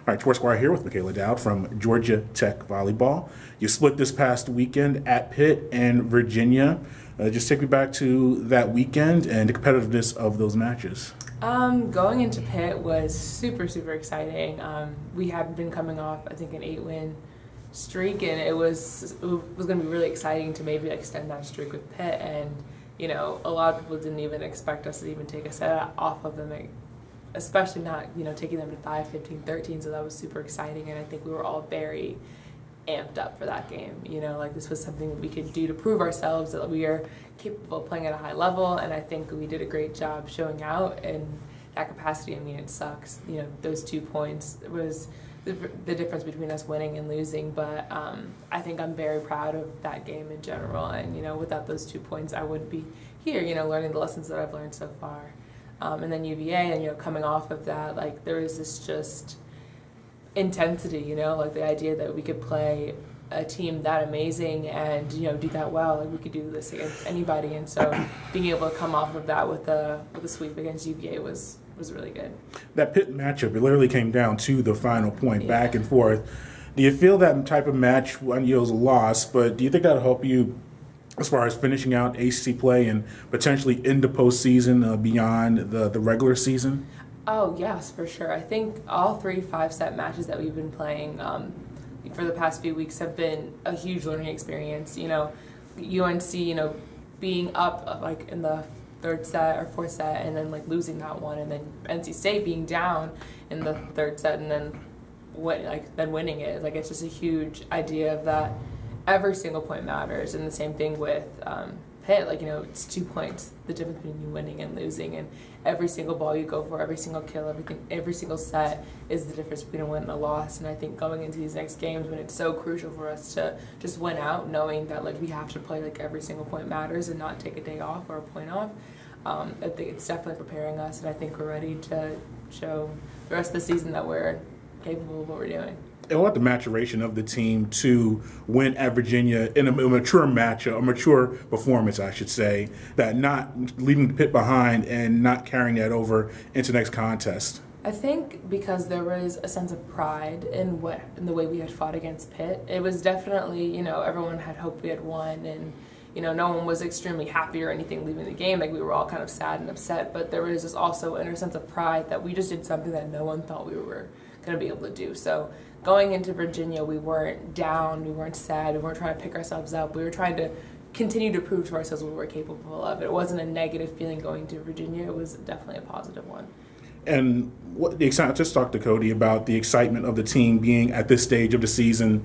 All right, Sports Inquirer here with Mikaila Dowd from Georgia Tech Volleyball. You split this past weekend at Pitt and Virginia. Just take me back to that weekend and the competitiveness of those matches. Going into Pitt was super exciting. We had been coming off, I think, an 8-win streak, and it was going to be really exciting to maybe extend that streak with Pitt. And you know, a lot of people didn't even expect us to even take a set off of them, especially not, you know, taking them to 5-15, 13. So that was super exciting, and I think we were all very amped up for that game. You know, like this was something that we could do to prove ourselves that we are capable of playing at a high level, and I think we did a great job showing out in that capacity. I mean, it sucks, you know, those 2 points was the difference between us winning and losing, but I think I'm very proud of that game in general, and you know, without those 2 points I wouldn't be here, you know, learning the lessons that I've learned so far. And then UVA, and you know, coming off of that, like there was this just intensity, you know, like the idea that we could play a team that amazing and, you know, do that well, like we could do this against anybody, and so being able to come off of that with a sweep against UVA was really good. That Pitt matchup, it literally came down to the final point, back and forth. Do you feel that type of match, you know, it was a loss, but do you think that'll help you as far as finishing out ACC play and potentially into postseason beyond the regular season? Oh, yes, for sure. I think all 3 5-set matches that we've been playing for the past few weeks have been a huge learning experience. You know, UNC, you know, being up like in the 3rd set or 4th set and then like losing that one, and then NC State being down in the 3rd set and then winning it. Like, it's just a huge idea of that every single point matters, and the same thing with Pitt. Like, you know, it's 2 points, the difference between you winning and losing, and every single ball you go for, every single kill, every single set is the difference between a win and a loss. And I think going into these next games, when it's so crucial for us to just win out, knowing that like we have to play like every single point matters and not take a day off or a point off, I think it's definitely preparing us, and I think we're ready to show the rest of the season that we're capable of what we're doing. And what the maturation of the team to win at Virginia in a mature match, a mature performance, I should say, that not leaving Pitt behind and not carrying that over into the next contest? I think because there was a sense of pride in the way we had fought against Pitt. It was definitely, you know, everyone had hoped we had won, and you know, no one was extremely happy or anything leaving the game. Like, we were all kind of sad and upset, but there was this also inner sense of pride that we just did something that no one thought we were going to be able to do. So going into Virginia, we weren't down, we weren't sad, we weren't trying to pick ourselves up. We were trying to continue to prove to ourselves what we were capable of. It wasn't a negative feeling going to Virginia. It was definitely a positive one. And what the excitement, just talk to Cody about the excitement of the team being at this stage of the season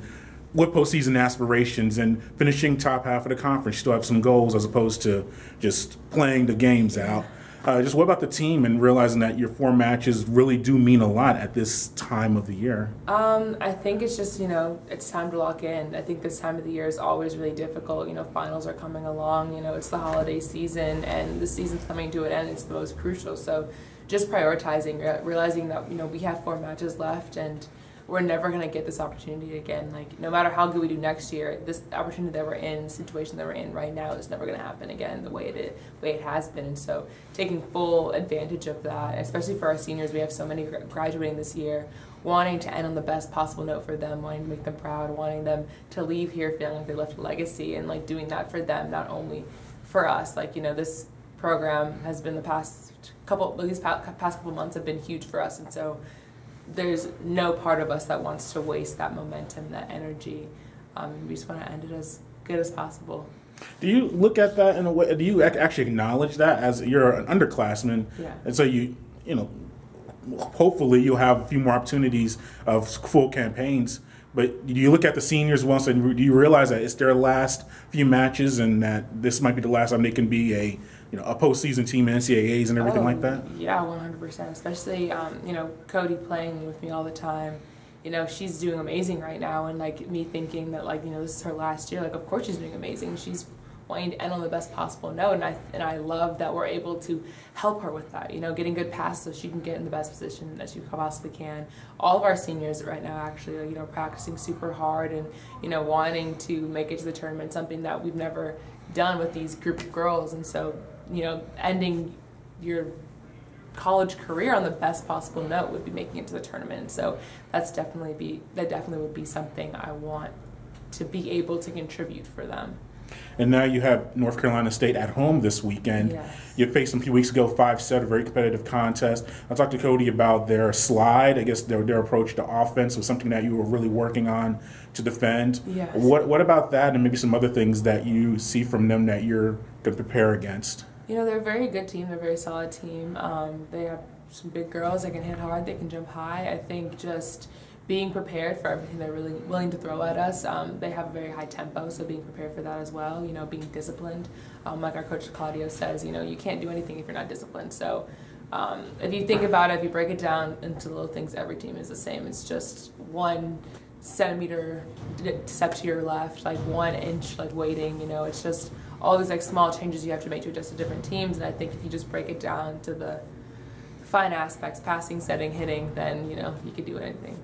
with postseason aspirations and finishing top half of the conference. You still have some goals as opposed to just playing the games out. Just what about the team and realizing that your 4 matches really do mean a lot at this time of the year? I think it's just, you know, it's time to lock in. I think this time of the year is always really difficult. You know, finals are coming along, you know, it's the holiday season, and the season's coming to an end. It's the most crucial. So just prioritizing, realizing that, you know, we have 4 matches left, and we're never going to get this opportunity again. Like, no matter how good we do next year, this opportunity that we're in, situation that we're in right now, is never going to happen again the way it has been. And so taking full advantage of that, especially for our seniors, we have so many graduating this year, wanting to end on the best possible note for them, wanting to make them proud, wanting them to leave here feeling like they left a legacy, and like doing that for them, not only for us. Like, you know, this program has been past couple months have been huge for us, and so there's no part of us that wants to waste that momentum, that energy. We just want to end it as good as possible. Do you look at that in a way? Do you actually acknowledge that as you're an underclassman? Yeah. And so you know, hopefully you'll have a few more opportunities of full campaigns. But do you look at the seniors once and do you realize that it's their last few matches and that this might be the last time they can be a postseason team in NCAAs and everything like that? Yeah, 100%. Especially, you know, Cody playing with me all the time. You know, she's doing amazing right now, and like me thinking that, like, you know, this is her last year. Like, of course she's doing amazing. She's wanting to end on the best possible note, and I love that we're able to help her with that. You know, getting good passes so she can get in the best position that she possibly can. All of our seniors right now actually are, you know, practicing super hard and, you know, wanting to make it to the tournament, something that we've never done with these group of girls. And so, you know, ending your college career on the best possible note would be making it to the tournament. So that definitely would be something I want to be able to contribute for them. And now you have North Carolina State at home this weekend. Yes. You faced them a few weeks ago, 5-set, a very competitive contest. I talked to Cody about their slide. I guess their approach to offense was something that you were really working on to defend. Yes. What about that, and maybe some other things that you see from them that you're going to prepare against? You know, they're a very good team. They're a very solid team. They have some big girls. They can hit hard. They can jump high. I think just being prepared for everything they're really willing to throw at us. They have a very high tempo, so being prepared for that as well. You know, being disciplined. Like our coach Claudio says, you know, you can't do anything if you're not disciplined. So if you think about it, if you break it down into little things, every team is the same. It's just 1 centimeter step to your left, like 1 inch, like waiting. You know, it's just all these like small changes you have to make to adjust to different teams. And I think if you just break it down to the fine aspects, passing, setting, hitting, then, you know, you could do anything.